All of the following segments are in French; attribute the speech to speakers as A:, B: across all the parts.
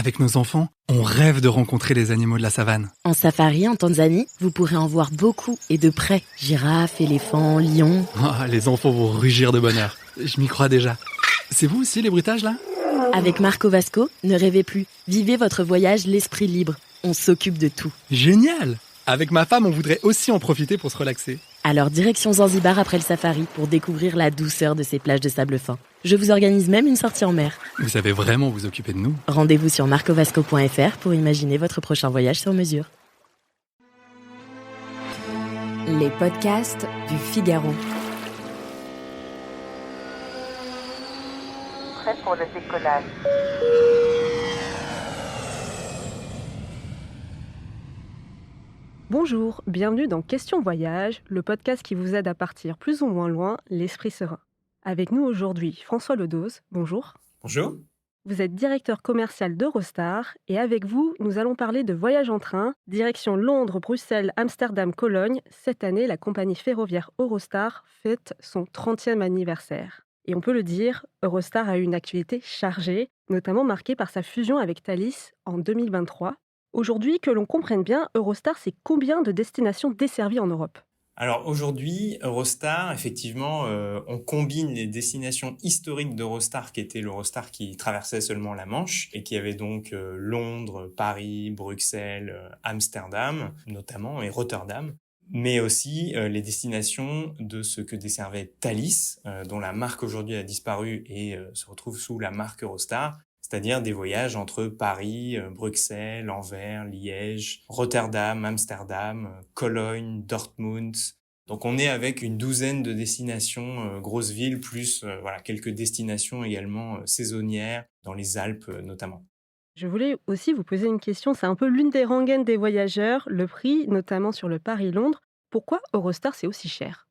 A: Avec nos enfants, on rêve de rencontrer les animaux de la savane.
B: En safari en Tanzanie, vous pourrez en voir beaucoup et de près. Girafes, éléphants, lions.
A: Ah, les enfants vont rugir de bonheur. Je m'y crois déjà. C'est vous aussi les bruitages là ?
B: Avec Marco Vasco, ne rêvez plus. Vivez votre voyage l'esprit libre. On s'occupe de tout.
A: Génial ! Avec ma femme, on voudrait aussi en profiter pour se relaxer.
B: Alors direction Zanzibar après le safari pour découvrir la douceur de ces plages de sable fin. Je vous organise même une sortie en mer.
A: Vous savez vraiment vous occuper de nous.
B: Rendez-vous sur marcovasco.fr pour imaginer votre prochain voyage sur mesure.
C: Les podcasts du Figaro.
D: Prêt pour le décollage.
E: Bonjour, bienvenue dans Question Voyage, le podcast qui vous aide à partir plus ou moins loin, l'esprit serein. Avec nous aujourd'hui, François Ledoz, bonjour.
F: Bonjour.
E: Vous êtes directeur commercial d'Eurostar et avec vous, nous allons parler de voyage en train, direction Londres, Bruxelles, Amsterdam, Cologne. Cette année, la compagnie ferroviaire Eurostar fête son 30e anniversaire. Et on peut le dire, Eurostar a eu une actualité chargée, notamment marquée par sa fusion avec Thalys en 2023. Aujourd'hui, que l'on comprenne bien, Eurostar, c'est combien de destinations desservies en Europe ?
F: Alors aujourd'hui, Eurostar, effectivement, on combine les destinations historiques d'Eurostar, qui était l'Eurostar qui traversait seulement la Manche, et qui avait donc Londres, Paris, Bruxelles, Amsterdam, notamment, et Rotterdam, mais aussi les destinations de ce que desservait Thalys, dont la marque aujourd'hui a disparu et se retrouve sous la marque Eurostar, c'est-à-dire des voyages entre Paris, Bruxelles, Anvers, Liège, Rotterdam, Amsterdam, Cologne, Dortmund. Donc on est avec une douzaine de destinations grosses villes, plus quelques destinations également saisonnières, dans les Alpes notamment.
E: Je voulais aussi vous poser une question, c'est un peu l'une des rengaines des voyageurs, le prix, notamment sur le Paris-Londres. Pourquoi Eurostar c'est aussi cher ?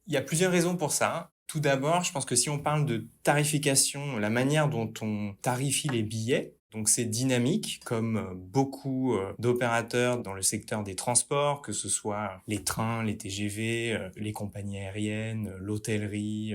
F: Il y a plusieurs raisons pour ça. Tout d'abord, je pense que si on parle de tarification, la manière dont on tarifie les billets, donc c'est dynamique, comme beaucoup d'opérateurs dans le secteur des transports, que ce soit les trains, les TGV, les compagnies aériennes, l'hôtellerie,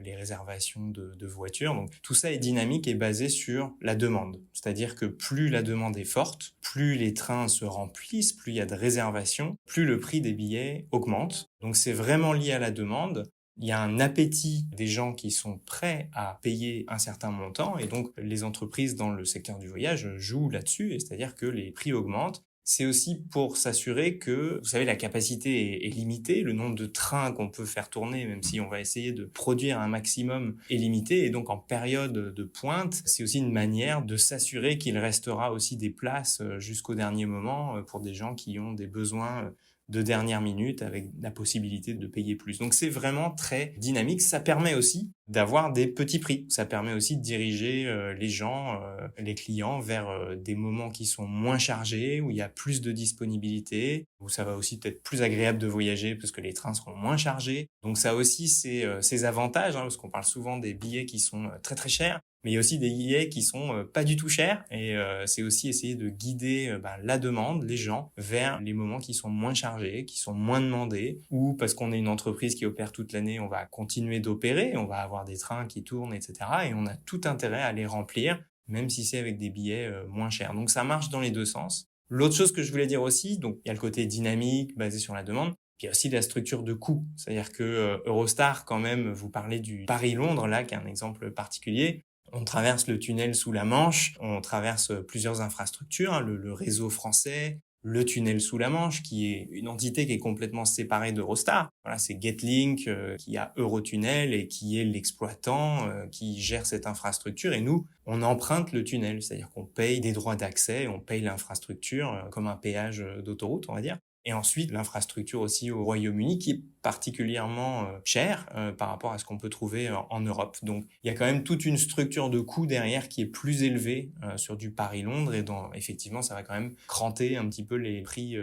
F: les réservations de voitures. Donc tout ça est dynamique et basé sur la demande. C'est-à-dire que plus la demande est forte, plus les trains se remplissent, plus il y a de réservations, plus le prix des billets augmente. Donc c'est vraiment lié à la demande. Il y a un appétit des gens qui sont prêts à payer un certain montant et donc les entreprises dans le secteur du voyage jouent là-dessus, et c'est-à-dire que les prix augmentent. C'est aussi pour s'assurer que, vous savez, la capacité est limitée, le nombre de trains qu'on peut faire tourner, même si on va essayer de produire un maximum, est limité. Et donc en période de pointe, c'est aussi une manière de s'assurer qu'il restera aussi des places jusqu'au dernier moment pour des gens qui ont des besoins de dernière minute avec la possibilité de payer plus. Donc c'est vraiment très dynamique. Ça permet aussi d'avoir des petits prix. Ça permet aussi de diriger les gens, les clients vers des moments qui sont moins chargés, où il y a plus de disponibilité, où ça va aussi peut-être plus agréable de voyager parce que les trains seront moins chargés. Donc ça a aussi ses avantages, parce qu'on parle souvent des billets qui sont très très chers. Mais il y a aussi des billets qui sont pas du tout chers et c'est aussi essayer de guider la demande, les gens, vers les moments qui sont moins chargés, qui sont moins demandés, ou parce qu'on est une entreprise qui opère toute l'année, on va continuer d'opérer, on va avoir des trains qui tournent, etc. Et on a tout intérêt à les remplir, même si c'est avec des billets moins chers. Donc ça marche dans les deux sens. L'autre chose que je voulais dire aussi, donc il y a le côté dynamique, basé sur la demande, puis il y a aussi la structure de coût. C'est-à-dire que Eurostar, quand même, vous parlez du Paris-Londres, là, qui est un exemple particulier. On traverse le tunnel sous la Manche, on traverse plusieurs infrastructures, le réseau français, le tunnel sous la Manche, qui est une entité qui est complètement séparée d'Eurostar. Voilà, c'est Getlink qui a Eurotunnel et qui est l'exploitant qui gère cette infrastructure. Et nous, on emprunte le tunnel, c'est-à-dire qu'on paye des droits d'accès, on paye l'infrastructure comme un péage d'autoroute, on va dire. Et ensuite, l'infrastructure aussi au Royaume-Uni qui est particulièrement chère par rapport à ce qu'on peut trouver en Europe. Donc, il y a quand même toute une structure de coûts derrière qui est plus élevée sur du Paris-Londres et effectivement, ça va quand même cranter un petit peu les prix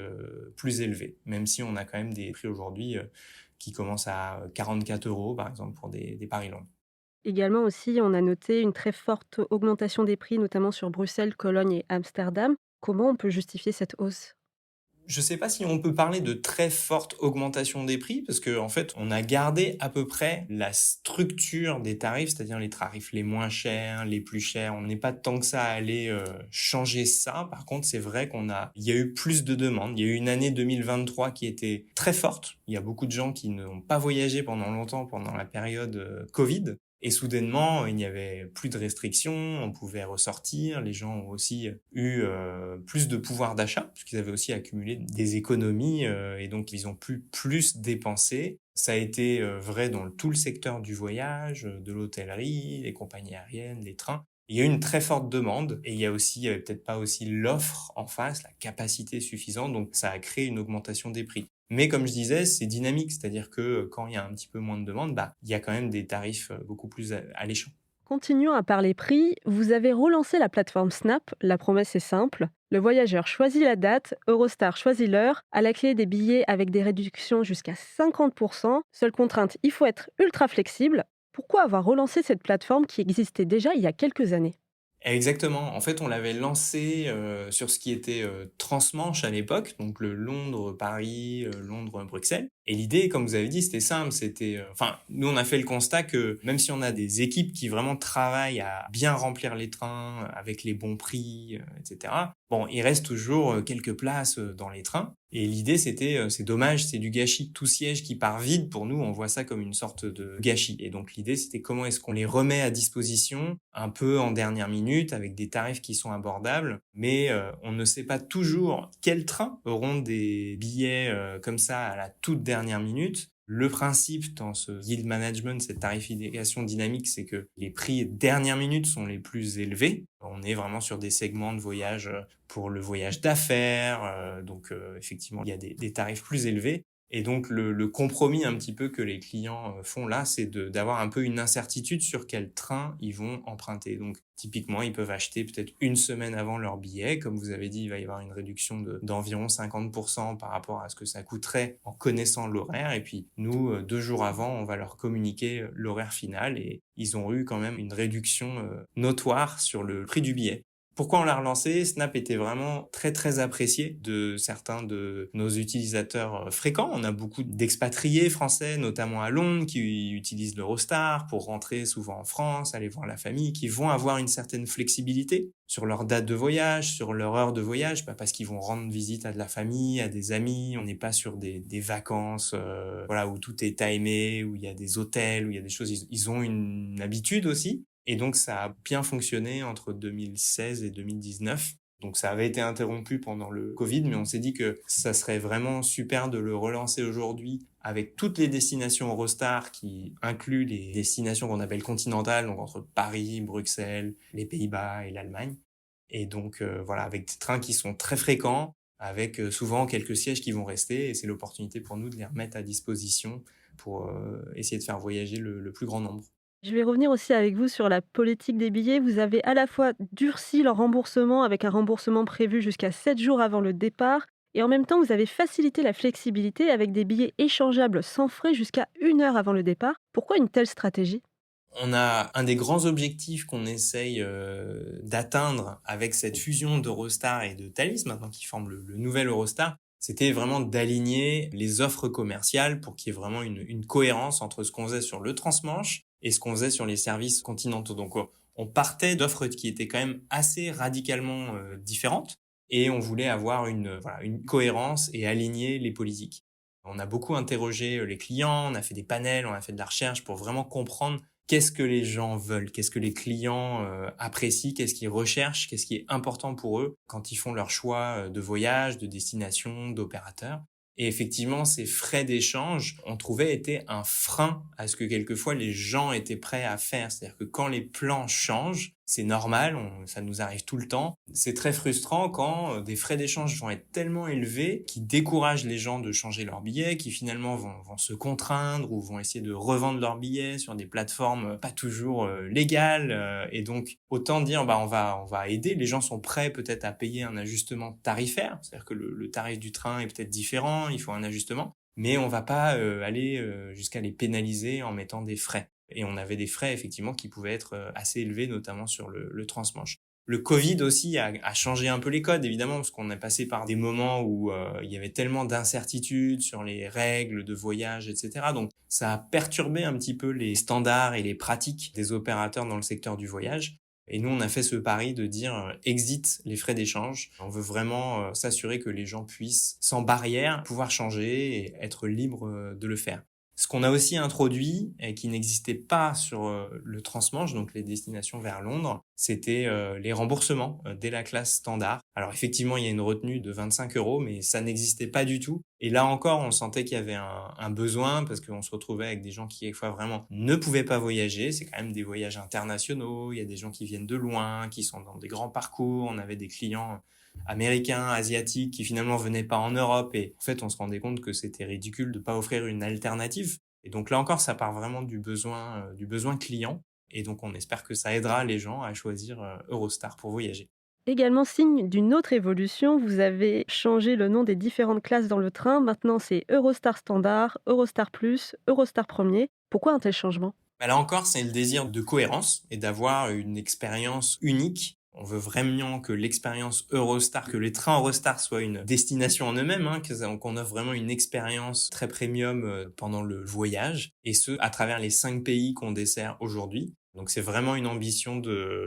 F: plus élevés, même si on a quand même des prix aujourd'hui qui commencent à 44 € par exemple pour des Paris-Londres.
E: Également aussi, on a noté une très forte augmentation des prix, notamment sur Bruxelles, Cologne et Amsterdam. Comment on peut justifier cette hausse ?
F: Je sais pas si on peut parler de très forte augmentation des prix parce que en fait, on a gardé à peu près la structure des tarifs, c'est-à-dire les tarifs les moins chers, les plus chers. On n'est pas tant que ça allé changer ça. Par contre, c'est vrai il y a eu plus de demandes. Il y a eu une année 2023 qui était très forte. Il y a beaucoup de gens qui n'ont pas voyagé pendant longtemps pendant la période Covid. Et soudainement, il n'y avait plus de restrictions, on pouvait ressortir. Les gens ont aussi eu plus de pouvoir d'achat, puisqu'ils avaient aussi accumulé des économies et donc ils ont pu plus dépenser. Ça a été vrai dans tout le secteur du voyage, de l'hôtellerie, les compagnies aériennes, les trains. Il y a eu une très forte demande et il y avait peut-être pas aussi l'offre en face, la capacité suffisante, donc ça a créé une augmentation des prix. Mais comme je disais, c'est dynamique, c'est-à-dire que quand il y a un petit peu moins de demande, il y a quand même des tarifs beaucoup plus alléchants.
E: Continuons à parler prix. Vous avez relancé la plateforme Snap. La promesse est simple. Le voyageur choisit la date, Eurostar choisit l'heure. À la clé des billets avec des réductions jusqu'à 50%. Seule contrainte, il faut être ultra flexible. Pourquoi avoir relancé cette plateforme qui existait déjà il y a quelques années ?
F: Exactement. En fait, on l'avait lancé sur ce qui était transmanche à l'époque, donc le Londres-Paris, Londres-Bruxelles. Et l'idée, comme vous avez dit, c'était simple. Nous, on a fait le constat que même si on a des équipes qui vraiment travaillent à bien remplir les trains avec les bons prix, etc. Bon, il reste toujours quelques places dans les trains. Et l'idée, c'est dommage, c'est du gâchis. Tout siège qui part vide, pour nous, on voit ça comme une sorte de gâchis. Et donc, l'idée, c'était comment est-ce qu'on les remet à disposition un peu en dernière minute avec des tarifs qui sont abordables. Mais on ne sait pas toujours quels trains auront des billets comme ça à la toute dernière minute. Le principe dans ce yield management, cette tarification dynamique, c'est que les prix dernière minute sont les plus élevés. On est vraiment sur des segments de voyage pour le voyage d'affaires. Donc, effectivement, il y a des tarifs plus élevés. Et donc, le compromis un petit peu que les clients font là, c'est d'avoir un peu une incertitude sur quel train ils vont emprunter. Donc, typiquement, ils peuvent acheter peut-être une semaine avant leur billet. Comme vous avez dit, il va y avoir une réduction d'environ 50% par rapport à ce que ça coûterait en connaissant l'horaire. Et puis, nous, 2 jours avant, on va leur communiquer l'horaire final et ils ont eu quand même une réduction notoire sur le prix du billet. Pourquoi on l'a relancé ? Snap était vraiment très très apprécié de certains de nos utilisateurs fréquents. On a beaucoup d'expatriés français, notamment à Londres, qui utilisent l'Eurostar pour rentrer souvent en France, aller voir la famille, qui vont avoir une certaine flexibilité sur leur date de voyage, sur leur heure de voyage, parce qu'ils vont rendre visite à de la famille, à des amis. On n'est pas sur des vacances où tout est timé, où il y a des hôtels, où il y a des choses. Ils ont une habitude aussi. Et donc, ça a bien fonctionné entre 2016 et 2019. Donc, ça avait été interrompu pendant le Covid, mais on s'est dit que ça serait vraiment super de le relancer aujourd'hui avec toutes les destinations Eurostar qui incluent les destinations qu'on appelle continentales, donc entre Paris, Bruxelles, les Pays-Bas et l'Allemagne. Et donc, avec des trains qui sont très fréquents, avec souvent quelques sièges qui vont rester. Et c'est l'opportunité pour nous de les remettre à disposition pour essayer de faire voyager le plus grand nombre.
E: Je vais revenir aussi avec vous sur la politique des billets. Vous avez à la fois durci leur remboursement avec un remboursement prévu jusqu'à 7 jours avant le départ et en même temps, vous avez facilité la flexibilité avec des billets échangeables sans frais jusqu'à 1 heure avant le départ. Pourquoi une telle stratégie ?
F: On a un des grands objectifs qu'on essaye d'atteindre avec cette fusion d'Eurostar et de Thalys, maintenant qui forment le nouvel Eurostar, c'était vraiment d'aligner les offres commerciales pour qu'il y ait vraiment une cohérence entre ce qu'on faisait sur le transmanche et ce qu'on faisait sur les services continentaux. Donc, on partait d'offres qui étaient quand même assez radicalement différentes et on voulait avoir une cohérence et aligner les politiques. On a beaucoup interrogé les clients, on a fait des panels, on a fait de la recherche pour vraiment comprendre qu'est-ce que les gens veulent, qu'est-ce que les clients apprécient, qu'est-ce qu'ils recherchent, qu'est-ce qui est important pour eux quand ils font leur choix de voyage, de destination, d'opérateur. Et effectivement, ces frais d'échange, on trouvait, étaient un frein à ce que quelquefois les gens étaient prêts à faire. C'est-à-dire que quand les plans changent, c'est normal, ça nous arrive tout le temps. C'est très frustrant quand des frais d'échange vont être tellement élevés qu'ils découragent les gens de changer leurs billets, qui finalement vont se contraindre ou vont essayer de revendre leurs billets sur des plateformes pas toujours légales. Et donc, autant dire, on va aider. Les gens sont prêts peut-être à payer un ajustement tarifaire. C'est-à-dire que le tarif du train est peut-être différent, il faut un ajustement. Mais on va pas aller jusqu'à les pénaliser en mettant des frais. Et on avait des frais, effectivement, qui pouvaient être assez élevés, notamment sur le transmanche. Le Covid aussi a changé un peu les codes, évidemment, parce qu'on est passé par des moments où il y avait tellement d'incertitudes sur les règles de voyage, etc. Donc, ça a perturbé un petit peu les standards et les pratiques des opérateurs dans le secteur du voyage. Et nous, on a fait ce pari de dire exit les frais d'échange. On veut vraiment s'assurer que les gens puissent, sans barrière, pouvoir changer et être libres de le faire. Ce qu'on a aussi introduit et qui n'existait pas sur le transmanche, donc les destinations vers Londres, c'était les remboursements dès la classe standard. Alors effectivement, il y a une retenue de 25 €, mais ça n'existait pas du tout. Et là encore, on sentait qu'il y avait un besoin parce qu'on se retrouvait avec des gens qui, quelquefois, vraiment ne pouvaient pas voyager. C'est quand même des voyages internationaux. Il y a des gens qui viennent de loin, qui sont dans des grands parcours. On avait des clients américains, asiatiques, qui finalement venaient pas en Europe. Et en fait, on se rendait compte que c'était ridicule de pas offrir une alternative. Et donc là encore, ça part vraiment du besoin client. Et donc, on espère que ça aidera les gens à choisir Eurostar pour voyager.
E: Également signe d'une autre évolution, vous avez changé le nom des différentes classes dans le train. Maintenant, c'est Eurostar Standard, Eurostar Plus, Eurostar Premier. Pourquoi un tel changement?
F: Là encore, c'est le désir de cohérence et d'avoir une expérience unique. On veut vraiment que l'expérience Eurostar, que les trains Eurostar soient une destination en eux-mêmes, qu'on offre vraiment une expérience très premium pendant le voyage, et ce, à travers les 5 pays qu'on dessert aujourd'hui. Donc c'est vraiment une ambition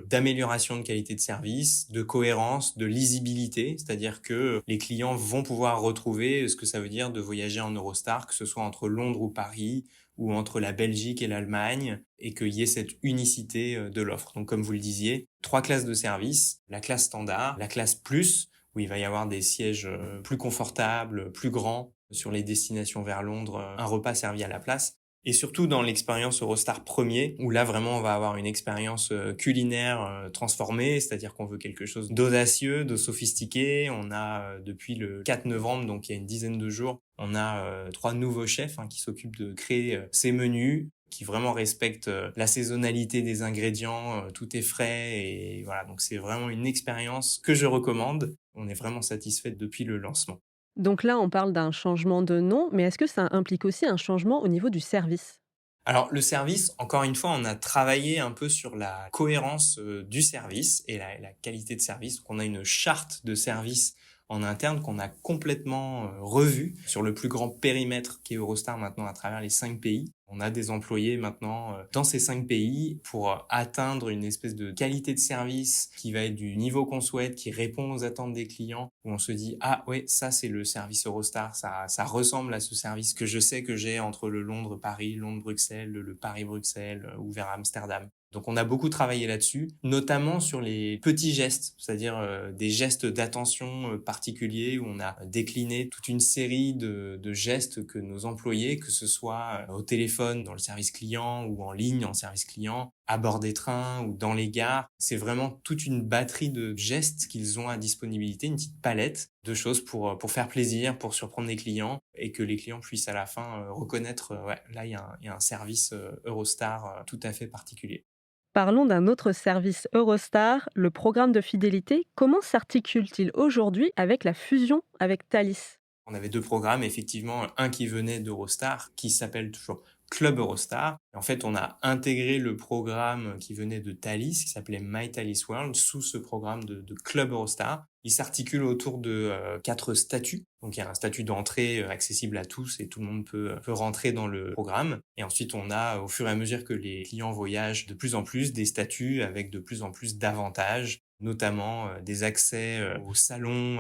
F: d'amélioration de qualité de service, de cohérence, de lisibilité, c'est-à-dire que les clients vont pouvoir retrouver ce que ça veut dire de voyager en Eurostar, que ce soit entre Londres ou Paris, ou entre la Belgique et l'Allemagne, et qu'il y ait cette unicité de l'offre. Donc comme vous le disiez, 3 classes de service, la classe standard, la classe plus, où il va y avoir des sièges plus confortables, plus grands, sur les destinations vers Londres, un repas servi à la place, et surtout dans l'expérience Eurostar Premier, où là vraiment on va avoir une expérience culinaire transformée, c'est-à-dire qu'on veut quelque chose d'audacieux, de sophistiqué. On a depuis le 4 novembre, donc il y a une dizaine de jours, on a 3 nouveaux chefs qui s'occupent de créer ces menus, qui vraiment respectent la saisonnalité des ingrédients, tout est frais, et voilà, donc c'est vraiment une expérience que je recommande. On est vraiment satisfait depuis le lancement.
E: Donc là, on parle d'un changement de nom, mais est-ce que ça implique aussi un changement au niveau du service?
F: Alors le service, encore une fois, on a travaillé un peu sur la cohérence du service et la qualité de service. Donc, on a une charte de service en interne qu'on a complètement revue sur le plus grand périmètre qu'est Eurostar maintenant à travers les 5 pays. On a des employés maintenant dans ces 5 pays pour atteindre une espèce de qualité de service qui va être du niveau qu'on souhaite, qui répond aux attentes des clients, où on se dit « Ah ouais, ça c'est le service Eurostar, ça ressemble à ce service que je sais que j'ai entre le Londres-Paris, Londres-Bruxelles, le Paris-Bruxelles ou vers Amsterdam ». Donc on a beaucoup travaillé là-dessus, notamment sur les petits gestes, c'est-à-dire des gestes d'attention particuliers, où on a décliné toute une série de gestes que nos employés, que ce soit au téléphone dans le service client ou en ligne en service client, à bord des trains ou dans les gares, c'est vraiment toute une batterie de gestes qu'ils ont à disponibilité, une petite palette de choses pour faire plaisir, pour surprendre les clients, et que les clients puissent à la fin reconnaître, ouais, là il y a un service Eurostar tout à fait particulier.
E: Parlons d'un autre service Eurostar, le programme de fidélité. Comment s'articule-t-il aujourd'hui avec la fusion avec Thalys?
F: On avait 2 programmes, effectivement, un qui venait d'Eurostar, qui s'appelle toujours Club Eurostar. Et en fait, on a intégré le programme qui venait de Thalys, qui s'appelait My Thalys World, sous ce programme de Club Eurostar. Il s'articule autour de 4 statuts. Donc, il y a un statut d'entrée accessible à tous et tout le monde peut rentrer dans le programme. Et ensuite, on a, au fur et à mesure que les clients voyagent de plus en plus, des statuts avec de plus en plus d'avantages, notamment des accès au salon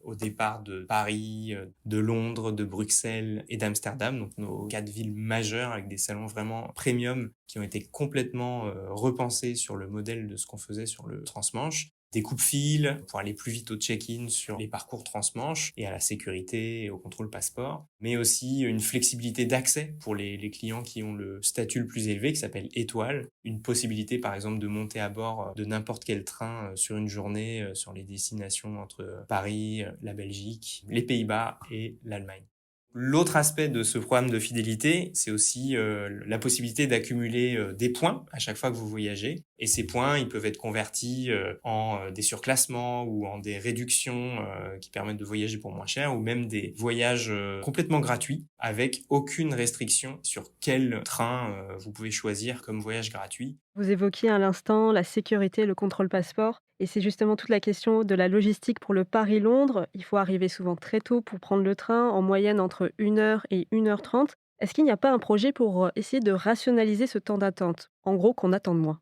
F: au départ de Paris, de Londres, de Bruxelles et d'Amsterdam, donc nos 4 villes majeures avec des salons vraiment premium qui ont été complètement repensés sur le modèle de ce qu'on faisait sur le transmanche. Des coupe-fils pour aller plus vite au check-in sur les parcours transmanche et à la sécurité et au contrôle passeport, mais aussi une flexibilité d'accès pour les clients qui ont le statut le plus élevé qui s'appelle étoile, une possibilité par exemple de monter à bord de n'importe quel train sur une journée sur les destinations entre Paris, la Belgique, les Pays-Bas et l'Allemagne. L'autre aspect de ce programme de fidélité, c'est aussi la possibilité d'accumuler des points à chaque fois que vous voyagez. Et ces points, ils peuvent être convertis en des surclassements ou en des réductions qui permettent de voyager pour moins cher, ou même des voyages complètement gratuits avec aucune restriction sur quel train vous pouvez choisir comme voyage gratuit.
E: Vous évoquiez à l'instant la sécurité, le contrôle passeport. Et c'est justement toute la question de la logistique pour le Paris-Londres. Il faut arriver souvent très tôt pour prendre le train, en moyenne entre 1 heure et 1 h 30. Est-ce qu'il n'y a pas un projet pour essayer de rationaliser ce temps d'attente? En gros, qu'on attende moins.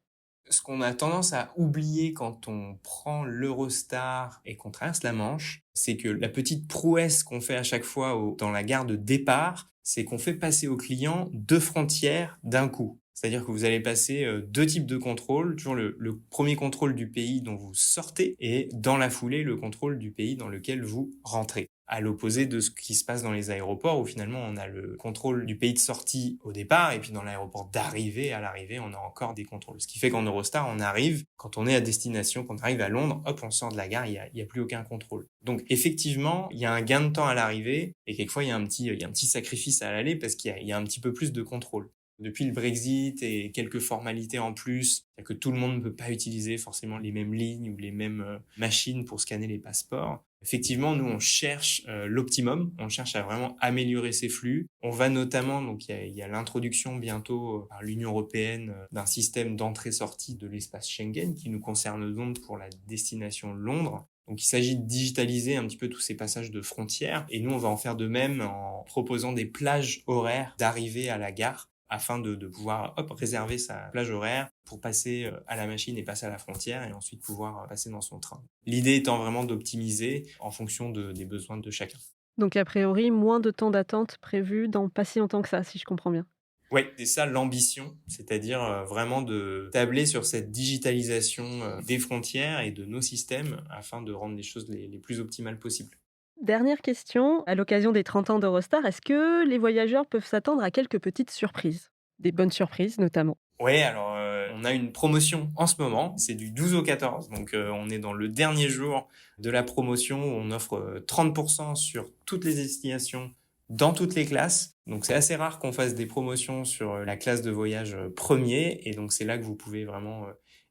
F: Ce qu'on a tendance à oublier quand on prend l'Eurostar et qu'on traverse la Manche, c'est que la petite prouesse qu'on fait à chaque fois dans la gare de départ, c'est qu'on fait passer aux clients 2 frontières d'un coup. C'est-à-dire que vous allez passer 2 types de contrôles, toujours le premier contrôle du pays dont vous sortez et dans la foulée le contrôle du pays dans lequel vous rentrez. À l'opposé de ce qui se passe dans les aéroports où finalement on a le contrôle du pays de sortie au départ et puis dans l'aéroport d'arrivée, à l'arrivée on a encore des contrôles. Ce qui fait qu'en Eurostar on arrive, quand on est à destination, quand on arrive à Londres, hop on sort de la gare, il y a plus aucun contrôle. Donc effectivement il y a un gain de temps à l'arrivée et quelquefois il y a un petit sacrifice à l'aller parce qu'il y a un petit peu plus de contrôle. Depuis le Brexit et quelques formalités en plus, c'est que tout le monde ne peut pas utiliser forcément les mêmes lignes ou les mêmes machines pour scanner les passeports. Effectivement, nous, on cherche l'optimum, on cherche à vraiment améliorer ces flux. On va notamment, donc il y a l'introduction bientôt par l'Union européenne d'un système d'entrée-sortie de l'espace Schengen qui nous concerne donc pour la destination Londres. Donc il s'agit de digitaliser un petit peu tous ces passages de frontières et nous, on va en faire de même en proposant des plages horaires d'arrivée à la gare afin de pouvoir réserver sa plage horaire pour passer à la machine et passer à la frontière et ensuite pouvoir passer dans son train. L'idée étant vraiment d'optimiser en fonction des besoins de chacun.
E: Donc a priori, moins de temps d'attente prévu dans pas si longtemps que ça, si je comprends bien.
F: Oui, c'est ça l'ambition, c'est-à-dire vraiment de tabler sur cette digitalisation des frontières et de nos systèmes afin de rendre les choses les plus optimales possibles.
E: Dernière question, à l'occasion des 30 ans d'Eurostar, est-ce que les voyageurs peuvent s'attendre à quelques petites surprises? Des bonnes surprises notamment.
F: Oui, alors on a une promotion en ce moment, c'est du 12 au 14, donc on est dans le dernier jour de la promotion où on offre 30% sur toutes les destinations dans toutes les classes. Donc c'est assez rare qu'on fasse des promotions sur la classe de voyage premier et donc c'est là que vous pouvez vraiment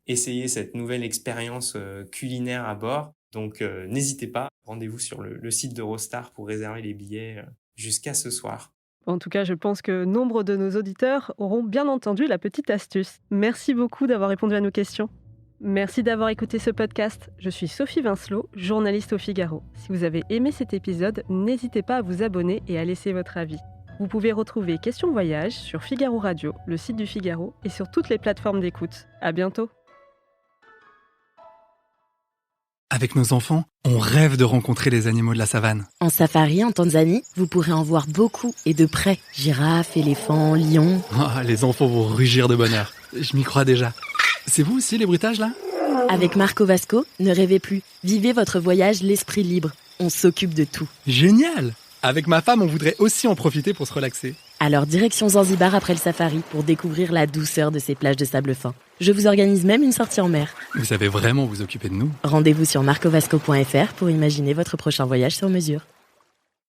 F: essayer cette nouvelle expérience culinaire à bord. Donc n'hésitez pas, rendez-vous sur le site d'Eurostar pour réserver les billets jusqu'à ce soir.
E: En tout cas, je pense que nombre de nos auditeurs auront bien entendu la petite astuce. Merci beaucoup d'avoir répondu à nos questions. Merci d'avoir écouté ce podcast. Je suis Sophie Vincelot, journaliste au Figaro. Si vous avez aimé cet épisode, n'hésitez pas à vous abonner et à laisser votre avis. Vous pouvez retrouver Questions Voyage sur Figaro Radio, le site du Figaro, et sur toutes les plateformes d'écoute. À bientôt.
A: Avec nos enfants, on rêve de rencontrer les animaux de la savane.
B: En safari en Tanzanie, vous pourrez en voir beaucoup et de près. Girafes, éléphants, lions.
A: Oh, les enfants vont rugir de bonheur. Je m'y crois déjà. C'est vous aussi les bruitages là?
B: Avec Marco Vasco, ne rêvez plus. Vivez votre voyage l'esprit libre. On s'occupe de tout.
A: Génial! Avec ma femme, on voudrait aussi en profiter pour se relaxer.
B: Alors direction Zanzibar après le safari pour découvrir la douceur de ces plages de sable fin. Je vous organise même une sortie en mer.
A: Vous savez vraiment vous occuper de nous.
B: Rendez-vous sur marcovasco.fr pour imaginer votre prochain voyage sur mesure.